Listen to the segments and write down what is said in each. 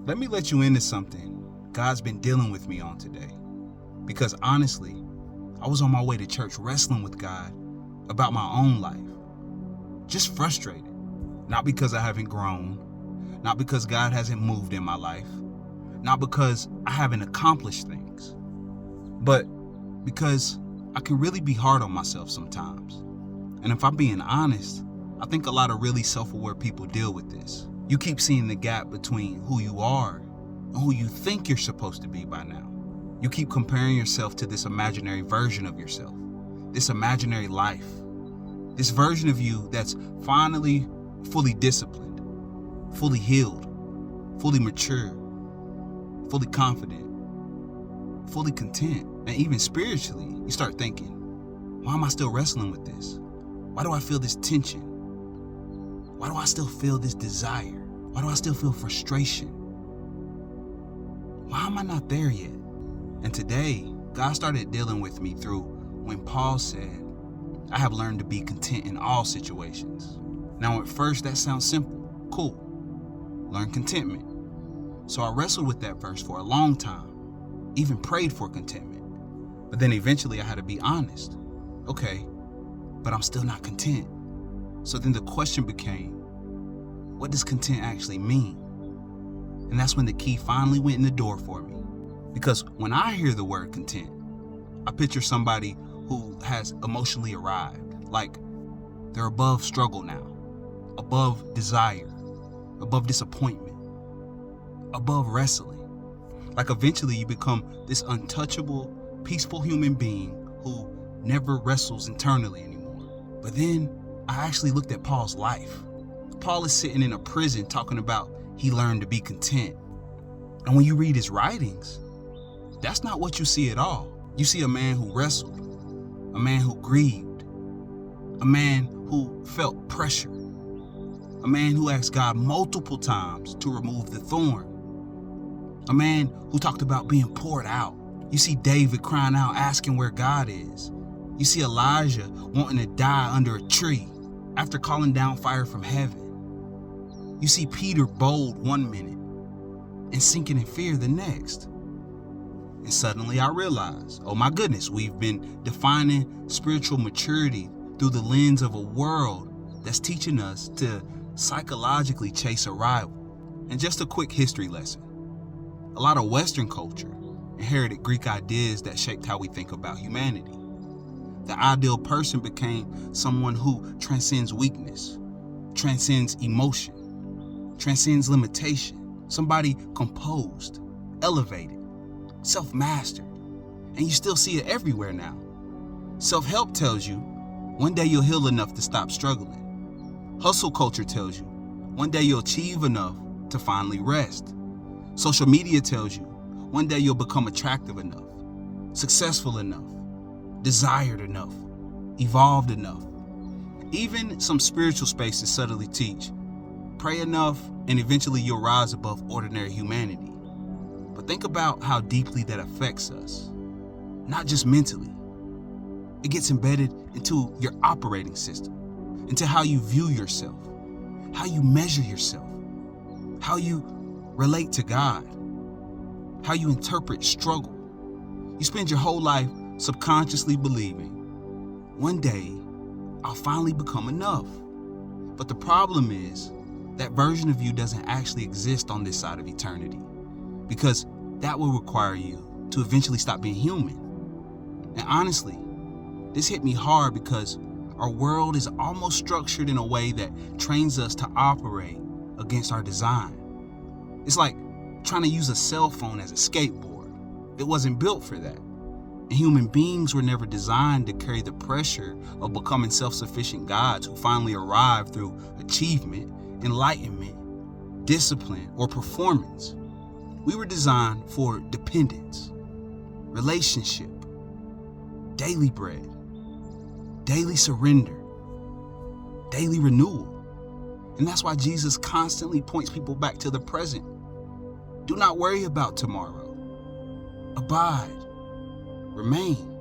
Let me let you into something God's been dealing with me on today. Because honestly, I was on my way to church wrestling with God about my own life. Just frustrated. Not because I haven't grown. Not because God hasn't moved in my life. Not because I haven't accomplished things. But because I can really be hard on myself sometimes. And if I'm being honest, I think a lot of really self-aware people deal with this. You keep seeing the gap between who you are and who you think you're supposed to be by now. You keep comparing yourself to this imaginary version of yourself, this imaginary life, this version of you that's finally fully disciplined, fully healed, fully mature, fully confident, fully content. And even spiritually, you start thinking, why am I still wrestling with this? Why do I feel this tension? Why do I still feel this desire? Why do I still feel frustration? Why am I not there yet? And today, God started dealing with me through when Paul said, I have learned to be content in all situations. Now, at first, that sounds simple. Cool. Learn contentment. So I wrestled with that verse for a long time, even prayed for contentment. But then eventually I had to be honest. Okay, but I'm still not content. So then the question became, what does content actually mean? And that's when the key finally went in the door for me. Because when I hear the word content, I picture somebody who has emotionally arrived. Like they're above struggle now, above desire, above disappointment, above wrestling. Like eventually you become this untouchable, peaceful human being who never wrestles internally anymore. But then I actually looked at Paul's life. Paul is sitting in a prison talking about he learned to be content. And when you read his writings, that's not what you see at all. You see a man who wrestled, a man who grieved, a man who felt pressure, a man who asked God multiple times to remove the thorn, a man who talked about being poured out. You see David crying out, asking where God is. You see Elijah wanting to die under a tree after calling down fire from heaven. You see Peter bold one minute and sinking in fear the next. And suddenly I realized, oh my goodness, we've been defining spiritual maturity through the lens of a world that's teaching us to psychologically chase a rival. And just a quick history lesson. A lot of Western culture inherited Greek ideas that shaped how we think about humanity. The ideal person became someone who transcends weakness, transcends emotion, transcends limitation, somebody composed, elevated, self-mastered. And you still see it everywhere now. Self-help tells you one day you'll heal enough to stop struggling. Hustle culture tells you one day you'll achieve enough to finally rest. Social media tells you one day you'll become attractive enough, successful enough, desired enough, evolved enough. Even some spiritual spaces subtly teach, pray enough and eventually you'll rise above ordinary humanity. But think about how deeply that affects us, not just mentally. It gets embedded into your operating system, into how you view yourself, how you measure yourself, how you relate to God, how you interpret struggle. You spend your whole life subconsciously believing, one day I'll finally become enough. But the problem is, that version of you doesn't actually exist on this side of eternity, because that will require you to eventually stop being human. And honestly, this hit me hard because our world is almost structured in a way that trains us to operate against our design. It's like trying to use a cell phone as a skateboard. It wasn't built for that. And human beings were never designed to carry the pressure of becoming self-sufficient gods who finally arrive through achievement, enlightenment, discipline, or performance. We were designed for dependence, relationship, daily bread, daily surrender, daily renewal. And that's why Jesus constantly points people back to the present. Do not worry about tomorrow. Abide, remain.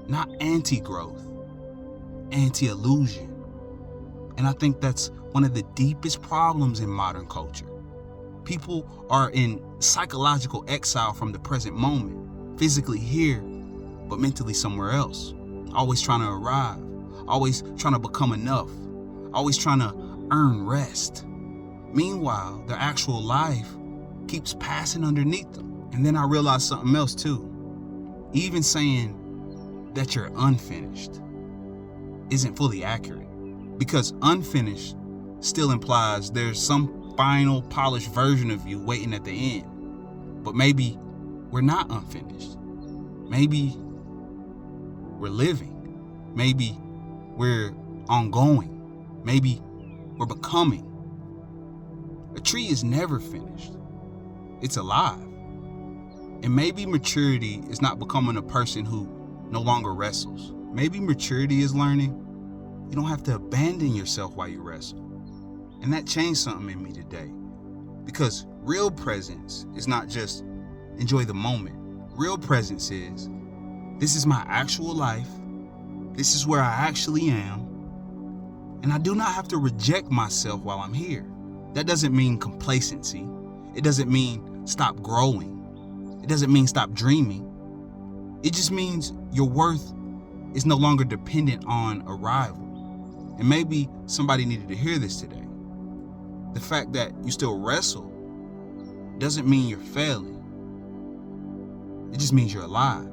Not anti-growth, anti-illusion. And I think that's one of the deepest problems in modern culture. People are in psychological exile from the present moment, physically here, but mentally somewhere else. Always trying to arrive, always trying to become enough, always trying to earn rest. Meanwhile, their actual life keeps passing underneath them. And then I realized something else too. Even saying that you're unfinished isn't fully accurate, because unfinished still implies there's some final polished version of you waiting at the end. But maybe we're not unfinished. Maybe we're living. Maybe we're ongoing. Maybe we're becoming. A tree is never finished. It's alive. And maybe maturity is not becoming a person who no longer wrestles. Maybe maturity is learning you don't have to abandon yourself while you wrestle. And that changed something in me today. Because real presence is not just enjoy the moment. Real presence is, this is my actual life. This is where I actually am. And I do not have to reject myself while I'm here. That doesn't mean complacency. It doesn't mean stop growing. It doesn't mean stop dreaming. It just means your worth is no longer dependent on arrival. And maybe somebody needed to hear this today. The fact that you still wrestle doesn't mean you're failing. It just means you're alive.